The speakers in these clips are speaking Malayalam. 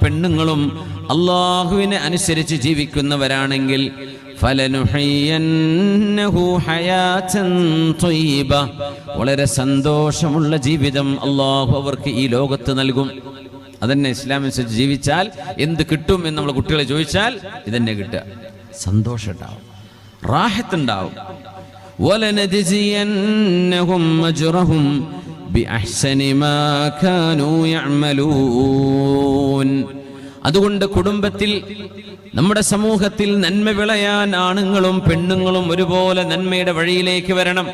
പെണ്ണുങ്ങളും അല്ലാഹുവിനെ അനുസരിച്ച് ജീവിക്കുന്നവരാണെങ്കിൽ ഫലനുഹയ്യന്നഹു ഹയാതൻ ത്വയ്യിബ, വളരെ സന്തോഷമുള്ള ജീവിതം അല്ലാഹു അവർക്ക് ഈ ലോകത്ത് നൽകും. അതന്നെ ഇസ്ലാമനുസരിച്ച് ജീവിച്ചാൽ എന്ത് കിട്ടും എന്ന് നമ്മൾ കുട്ടികളെ ചോദിച്ചാൽ ഇതന്നെ കിട്ടുക. സന്തോഷം ഉണ്ടാവും, റാഹത്തുണ്ടാവും. വലനജിസിയന്നഹും അജ്റഹും ബിഅഹ്സനി മാ കാനൂ യഅമലൂൻ. അതുകൊണ്ട് കുടുംബത്തിൽ, നമ്മുടെ സമൂഹത്തിൽ നന്മ വിളയാൻ ആണുങ്ങളും പെണ്ണുങ്ങളും ഒരുപോലെ നന്മയുടെ വഴിയിലേക്ക് വരണം.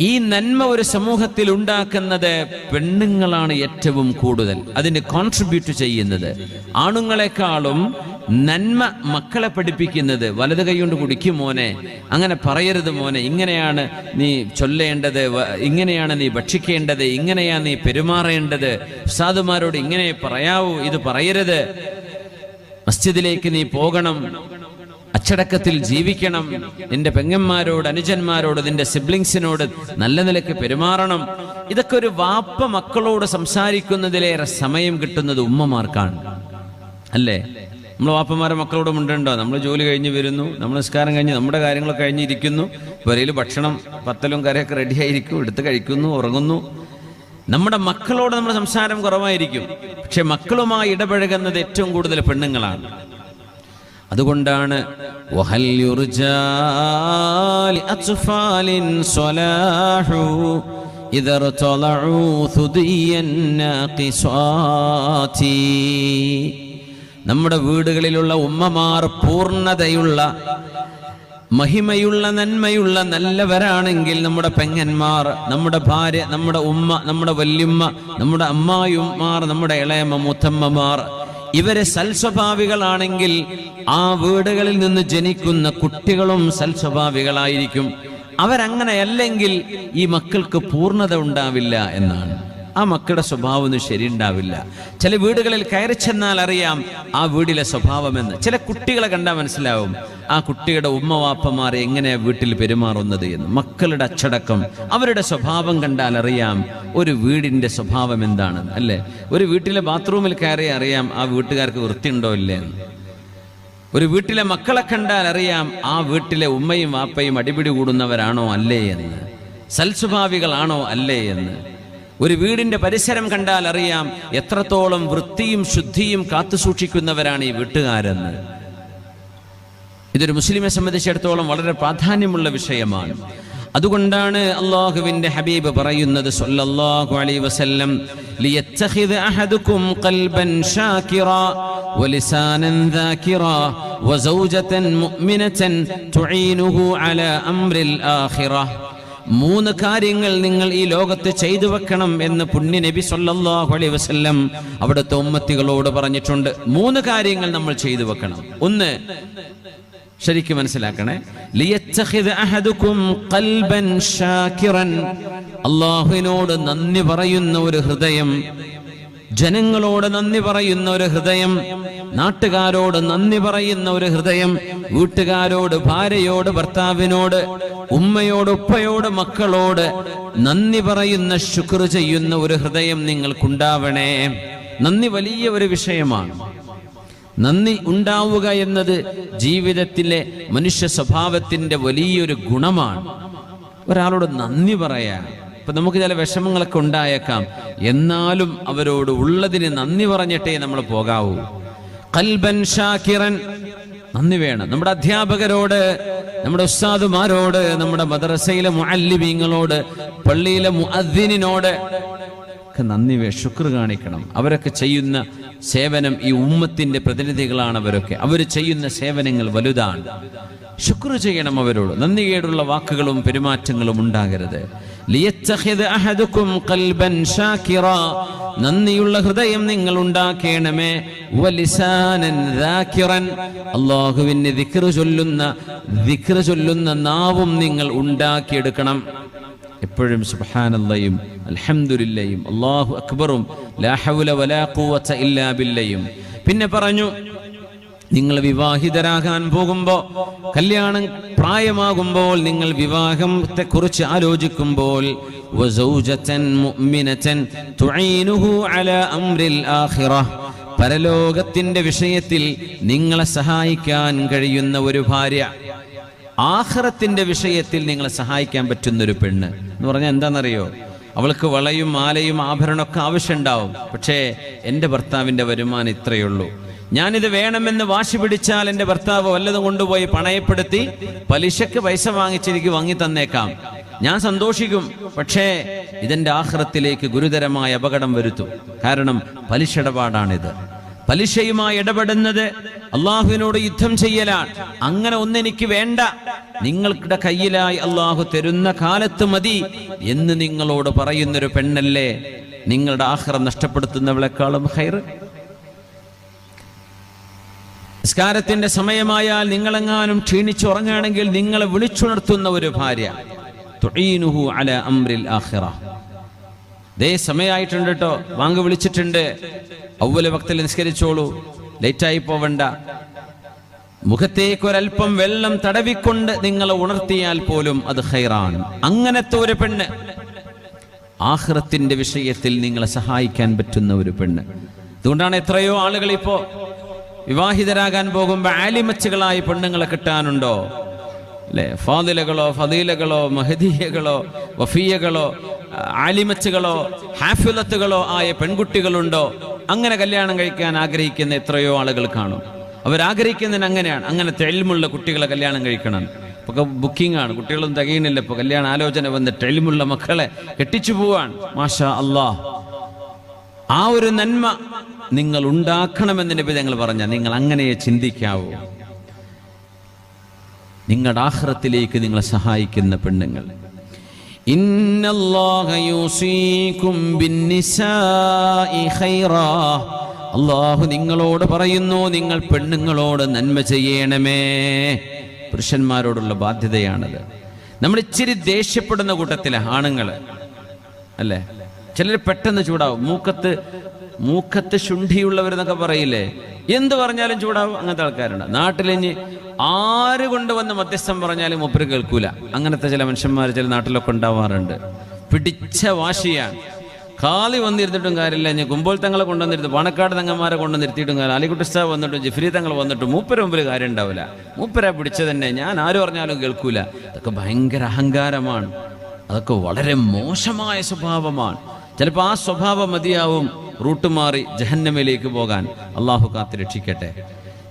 ഈ നന്മ ഒരു സമൂഹത്തിൽ ഉണ്ടാക്കുന്നത് പെണ്ണുങ്ങളാണ് ഏറ്റവും കൂടുതൽ അതിന് കോൺട്രിബ്യൂട്ട് ചെയ്യുന്നത്. ആണുങ്ങളെക്കാളും നന്മ മക്കളെ പഠിപ്പിക്കുന്നത് വലത് കൈകൊണ്ട് കുടിക്കും മോനെ, അങ്ങനെ പറയരുത് മോനെ, ഇങ്ങനെയാണ് നീ ചൊല്ലേണ്ടത്, ഇങ്ങനെയാണ് നീ ഭക്ഷിക്കേണ്ടത്, ഇങ്ങനെയാണ് നീ പെരുമാറേണ്ടത്, ഉസ്താദുമാരോട് ഇങ്ങനെ പറയാവൂ, ഇത് പറയരുത്, മസ്ജിദിലേക്ക് നീ പോകണം, അച്ചടക്കത്തിൽ ജീവിക്കണം, നിന്റെ പെങ്ങന്മാരോട് അനുജന്മാരോട് നിന്റെ സിബ്ലിങ്സിനോട് നല്ല നിലയ്ക്ക് പെരുമാറണം. ഇതൊക്കെ ഒരു വാപ്പ മക്കളോട് സംസാരിക്കുന്നതിലേറെ സമയം കിട്ടുന്നത് ഉമ്മമാർക്കാണ്, അല്ലേ? നമ്മൾ വാപ്പമാരെ മക്കളോട് മിണ്ടണ്ടോ? നമ്മൾ ജോലി കഴിഞ്ഞ് വരുന്നു, നമ്മൾ നിസ്കാരം കഴിഞ്ഞ് നമ്മുടെ കാര്യങ്ങളൊക്കെ കഴിഞ്ഞിരിക്കുന്നു, വരയിൽ ഭക്ഷണം പത്തലും കറിയൊക്കെ റെഡിയായിരിക്കും, എടുത്ത് കഴിക്കുന്നു, ഉറങ്ങുന്നു. നമ്മുടെ മക്കളോട് നമ്മുടെ സംസാരം കുറവായിരിക്കും. പക്ഷെ മക്കളുമായി ഇടപഴകുന്നത് ഏറ്റവും കൂടുതൽ പെണ്ണുങ്ങളാണ്. അതുകൊണ്ടാണ് വഹൽ യുർജാ ലിഅത്ഫാലിൻ സ്വലാഹു ഇദർ തലഉ സുദിയൻ നാഖിസാതി. നമ്മുടെ വീടുകളിലുള്ള ഉമ്മമാർ പൂർണ്ണതയുള്ള മഹിമയുള്ള നന്മയുള്ള നല്ലവരാണെങ്കിൽ, നമ്മുടെ പെങ്ങന്മാർ, നമ്മുടെ ഭാര്യ, നമ്മുടെ ഉമ്മ, നമ്മുടെ വല്യുമ്മ, നമ്മുടെ അമ്മായിമാർ, നമ്മുടെ ഇളയമ്മ, മുത്തമ്മമാർ, ഇവരെ സൽസ്വഭാവികളാണെങ്കിൽ ആ വീടുകളിൽ നിന്ന് ജനിക്കുന്ന കുട്ടികളും സൽസ്വഭാവികളായിരിക്കും. അവരങ്ങനെയല്ലെങ്കിൽ ഈ മക്കൾക്ക് പൂർണ്ണത ഉണ്ടാവില്ല എന്നാണ്. ആ മക്കളുടെ സ്വഭാവം ശരിയുണ്ടാവില്ല. ചില വീടുകളിൽ കയറി ചെന്നാൽ അറിയാം ആ വീട്ടിലെ സ്വഭാവമെന്ന്. ചില കുട്ടികളെ കണ്ടാൽ മനസ്സിലാവും ആ കുട്ടിയുടെ ഉമ്മവാപ്പമാർ എങ്ങനെയാ വീട്ടിൽ പെരുമാറുന്നത് എന്ന്. മക്കളുടെ അച്ചടക്കം, അവരുടെ സ്വഭാവം കണ്ടാൽ അറിയാം ഒരു വീടിന്റെ സ്വഭാവം എന്താണെന്ന്, അല്ലേ? ഒരു വീട്ടിലെ ബാത്റൂമിൽ കയറി അറിയാം ആ വീട്ടുകാർക്ക് വൃത്തിയുണ്ടോ ഇല്ലേ എന്ന്. ഒരു വീട്ടിലെ മക്കളെ കണ്ടാൽ അറിയാം ആ വീട്ടിലെ ഉമ്മയും വാപ്പയും അടിപിടി കൂടുന്നവരാണോ അല്ലേ എന്ന്, സൽസ്വഭാവികളാണോ അല്ലേ എന്ന്. ഒരു വീടിന്റെ പരിസരം കണ്ടാൽ അറിയാം എത്രത്തോളം വൃത്തിയും ശുദ്ധിയും കാത്തുസൂക്ഷിക്കുന്നവരാണ് ഈ വീട്ടുകാരെന്ന്. ഇതൊരു മുസ്ലിമെ സംബന്ധിച്ചിടത്തോളം വളരെ പ്രാധാന്യമുള്ള വിഷയമാണ്. അതുകൊണ്ടാണ് അല്ലാഹുവിന്റെ ഹബീബ് പറയുന്നത് സല്ലല്ലാഹു അലൈഹി വസല്ലം, ലിയത്തഖിദ അഹദുകും ഖൽബൻ ഷാകിറാ വലിസാനൻ ദാകിറാ വസൗജതൻ മുഅ്മിനതൻ തുഈനുഹു അലാ അംറിൽ ആഖിറah. 3 കാര്യങ്ങൾ നിങ്ങൾ ഈ ലോകത്ത് ചെയ്തു വെക്കണം എന്ന് പുണ്യ നബി സല്ലല്ലാഹു അലൈഹി വസല്ലം അവിടുത്തെ ഉമ്മത്തികളോട് പറഞ്ഞിട്ടുണ്ട്. 3 കാര്യങ്ങൾ നമ്മൾ ചെയ്തു വെക്കണം. ഒന്ന്, ശരിക്കും മനസ്സിലാക്കണേ, ലിയത്തഖിദ അഹദുകും ഖൽബൻ ഷാകിറൻ, അല്ലാഹുവിനോട് നന്ദി പറയുന്ന ഒരു ഹൃദയം, ജനങ്ങളോട് നന്ദി പറയുന്ന ഒരു ഹൃദയം, നാട്ടുകാരോട് നന്ദി പറയുന്ന ഒരു ഹൃദയം, വീട്ടുകാരോട്, ഭാര്യയോട്, ഭർത്താവിനോട്, ഉമ്മയോട്, ഉപ്പയോട്, മക്കളോട് നന്ദി പറയുന്ന, ശുക്ർ ചെയ്യുന്ന ഒരു ഹൃദയം നിങ്ങൾക്കുണ്ടാവണേ. നന്ദി വലിയ ഒരു വിഷയമാണ്. നന്ദി ഉണ്ടാവുക എന്നത് ജീവിതത്തിലെ മനുഷ്യ സ്വഭാവത്തിന്റെ വലിയൊരു ഗുണമാണ്. ഒരാളോട് നന്ദി പറയാ. ഇപ്പൊ നമുക്ക് ചില വിഷമങ്ങളൊക്കെ ഉണ്ടായേക്കാം, എന്നാലും അവരോട് ഉള്ളതിന് നന്ദി പറഞ്ഞിട്ടേ നമ്മൾ പോകാവൂ. ഖൽബൻ ഷാകിറൻ, നന്ദി വേണം. നമ്മുടെ അധ്യാപകരോട്, നമ്മുടെ ഉസ്താദുമാരോട്, നമ്മുടെ മദ്രസയിലെ മുഅല്ലിമീങ്ങളോട്, പള്ളിയിലെ മുഅദ്ദിനിനോട് ഒക്കെ നന്ദി ശുക്ർ കാണിക്കണം. അവരൊക്കെ ചെയ്യുന്ന സേവനം, ഈ ഉമ്മത്തിന്റെ പ്രതിനിധികളാണ് അവരൊക്കെ. അവർ ചെയ്യുന്ന സേവനങ്ങൾ വലുതാണ്. ശുക്ർ ചെയ്യണം അവരോട്. നന്ദികേടുള്ള വാക്കുകളും പെരുമാറ്റങ്ങളും ഉണ്ടാകരുത്. ലിയത്തഖിദ അഹദുകും ഖൽബൻ ഷാകിറാ, നന്ദിയുള്ള ഹൃദയം നിങ്ങൾ ഉണ്ടാക്കേണമേ. വലിസാനൻ ദാകിറൻ, അല്ലാഹുവിനെ ദിക്ർ ചൊല്ലുന്ന നാവും നിങ്ങൾ ഉണ്ടാക്കിയെടുക്കണം. എപ്പോഴും സുബ്ഹാനല്ലാഹും അൽഹംദുലില്ലാഹും അല്ലാഹു അക്ബറും ലാ ഹൗല വലാ ഖുവത ഇല്ലാ ബില്ലാഹും. പിന്നെ പറഞ്ഞു, നിങ്ങൾ വിവാഹിതരാകാൻ പോകുമ്പോൾ, കല്യാണം പ്രായമാകുമ്പോൾ, നിങ്ങൾ വിവാഹത്തെ കുറിച്ച് ആലോചിക്കുമ്പോൾ, വസൗജതൻ മുഅ്മിനതൻ തുഈനുഹു അലാ അംറിൽ ആഖിറah, പരലോകത്തിന്റെ വിഷയത്തിൽ നിങ്ങളെ സഹായിക്കാൻ കഴിയുന്ന ഒരു ഭാര്യ, ആഖിറത്തിന്റെ വിഷയത്തിൽ നിങ്ങളെ സഹായിക്കാൻ പറ്റുന്നൊരു പെണ്ണ് എന്ന് പറഞ്ഞാൽ എന്താണെന്നറിയോ? അവൾക്ക് വളയും മാലയും ആഭരണമൊക്കെ ആവശ്യമുണ്ടാവും. പക്ഷേ എൻ്റെ ഭർത്താവിൻ്റെ വരുമാനം ഇത്രയേ ഉള്ളൂ, ഞാനിത് വേണമെന്ന് വാശി പിടിച്ചാൽ എൻ്റെ ഭർത്താവ് വല്ലതും കൊണ്ടുപോയി പണയപ്പെടുത്തി പലിശക്ക് പൈസ വാങ്ങിച്ചെനിക്ക് വാങ്ങി തന്നേക്കാം, ഞാൻ സന്തോഷിക്കും. പക്ഷേ ഇതെന്റെ ആഖിറത്തിലേക്ക് ഗുരുതരമായ അപകടം വരുത്തും. കാരണം പലിശ ഇടപാടാണിത്. പലിശയുമായി ഇടപെടുന്നത് അള്ളാഹുവിനോട് യുദ്ധം ചെയ്യലാണ്. അങ്ങനെ ഒന്നെനിക്ക് വേണ്ട, നിങ്ങളുടെ കയ്യിലായി അള്ളാഹു തരുന്ന കാലത്ത് മതി എന്ന് നിങ്ങളോട് പറയുന്നൊരു പെണ്ണല്ലേ നിങ്ങളുടെ ആഖിറം നഷ്ടപ്പെടുത്തുന്നവളെക്കാളും ഖൈർ? നിസ്കാരത്തിന്റെ സമയമായാൽ നിങ്ങളെങ്ങാനും ക്ഷീണിച്ചുറങ്ങുകയാണെങ്കിൽ നിങ്ങളെ വിളിച്ചുണർത്തുന്ന ഒരു ഭാര്യ, തുഈനുഹു അലാ അംറിൽ ആഖിറ. ദേ സമയമായിട്ടുണ്ട് കേട്ടോ, വാങ്ങ് വിളിച്ചിട്ടുണ്ട്, അവ്വല വക്തിൽ നിസ്കരിച്ചോളൂ, ലേറ്റായി പോവണ്ട. മുഖത്തേക്കൊരൽപ്പം വെള്ളം തടവിക്കൊണ്ട് നിങ്ങളെ ഉണർത്തിയാൽ പോലും അത് ഖൈറാണ്. അങ്ങനത്തെ ഒരു പെണ്ണ്, ആഖിറത്തിന്റെ വിഷയത്തിൽ നിങ്ങളെ സഹായിക്കാൻ പറ്റുന്ന ഒരു പെണ്ണ്. അതുകൊണ്ടാണ് എത്രയോ ആളുകൾ ഇപ്പോ വിവാഹിതരാകാൻ പോകുമ്പോൾ ആലിമച്ചുകളായി പെണ്ണുങ്ങളെ കിട്ടാനുണ്ടോ അല്ലെ? ഫാദിലകളോ ഫദീലകളോ മഹദിയകളോ വഫിയകളോ ആലിമച്ചുകളോ ഹാഫിലത്തുകളോ ആയ പെൺകുട്ടികളുണ്ടോ? അങ്ങനെ കല്യാണം കഴിക്കാൻ ആഗ്രഹിക്കുന്ന എത്രയോ ആളുകൾ കാണും. അവരാഗ്രഹിക്കുന്നതിന് അങ്ങനെയാണ്, അങ്ങനത്തെ ഇൽമുള്ള കുട്ടികളെ കല്യാണം കഴിക്കണം. ഇപ്പൊ ബുക്കിംഗ് ആണ്, കുട്ടികളൊന്നും തികയുന്നില്ല. ഇപ്പൊ കല്യാണ ആലോചന വന്നിട്ട് ഇൽമുള്ള മക്കളെ കെട്ടിച്ചു പോവാൻ. മാഷാ അല്ലാഹ്, ആ ഒരു നന്മ നിങ്ങൾ ഉണ്ടാക്കണമെന്ന് നബി തങ്ങൾ പറഞ്ഞ, നിങ്ങൾ അങ്ങനെ ചിന്തിക്കാവൂ. നിങ്ങളുടെ ആഖിറത്തിലേക്ക് നിങ്ങളെ സഹായിക്കുന്ന പെണ്ണുങ്ങൾ. ഇന്നല്ലാഹ യൂസീകും ബിന്നിസാഇ ഖൈറാ. അല്ലാഹു നിങ്ങളോട് പറയുന്നു, നിങ്ങൾ പെണ്ണുങ്ങളോട് നന്മ ചെയ്യണമേ. പുരുഷന്മാരോടുള്ള ബാധ്യതയാണത്. നമ്മൾ ഇച്ചിരി ദേഷ്യപ്പെടുന്ന കൂട്ടത്തിലെ ആണുങ്ങൾ അല്ലേ? ചിലർ പെട്ടെന്ന് ചൂടാവും. മൂക്കത്ത് ശുണ്ഠിയുള്ളവരെന്നൊക്കെ പറയില്ലേ, എന്ത് പറഞ്ഞാലും ചൂടാവും. അങ്ങനത്തെ ആൾക്കാരുണ്ട് നാട്ടിലിഞ്ഞ്. ആര് കൊണ്ടുവന്ന് മധ്യസ്ഥം പറഞ്ഞാലും മൂപ്പര് കേൾക്കൂല. അങ്ങനത്തെ ചില മനുഷ്യന്മാർ ചില നാട്ടിലൊക്കെ ഉണ്ടാവാറുണ്ട്. പിടിച്ച വാശിയാണ്. കാലി വന്നിരുന്നിട്ടും കാര്യമില്ല. ഞാൻ കുമ്പോൾ തങ്ങളെ കൊണ്ടുവന്നിരുന്നു, പാണക്കാട് തങ്ങന്മാരെ കൊണ്ടുവന്നിരുത്തിയിട്ടും കാര്യം, അലിക്കുട്ടി ഉസ്താദ് വന്നിട്ടും ജിഫ്രി തങ്ങൾ വന്നിട്ടും മൂപ്പര മുമ്പിൽ കാര്യം ഉണ്ടാവില്ല. മൂപ്പര പിടിച്ചത് തന്നെ, ഞാൻ ആര് പറഞ്ഞാലും കേൾക്കൂല. അതൊക്കെ ഭയങ്കര അഹങ്കാരമാണ്. അതൊക്കെ വളരെ മോശമായ സ്വഭാവമാണ്. ചിലപ്പോൾ ആ സ്വഭാവം മതിയാവും റൂട്ട് മാറി ജഹന്നമിലേക്ക് പോകാൻ. അള്ളാഹു കാത്ത് രക്ഷിക്കട്ടെ.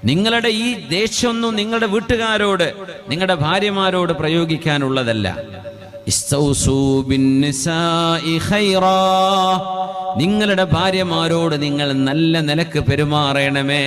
നിങ്ങളുടെ ഈ ദേഷ്യമൊന്നും നിങ്ങളുടെ വീട്ടുകാരോട്, നിങ്ങളുടെ ഭാര്യമാരോട് പ്രയോഗിക്കാനുള്ളതല്ല. നിങ്ങളുടെ ഭാര്യമാരോട് നിങ്ങൾ നല്ല നിലക്ക് പെരുമാറണമേ.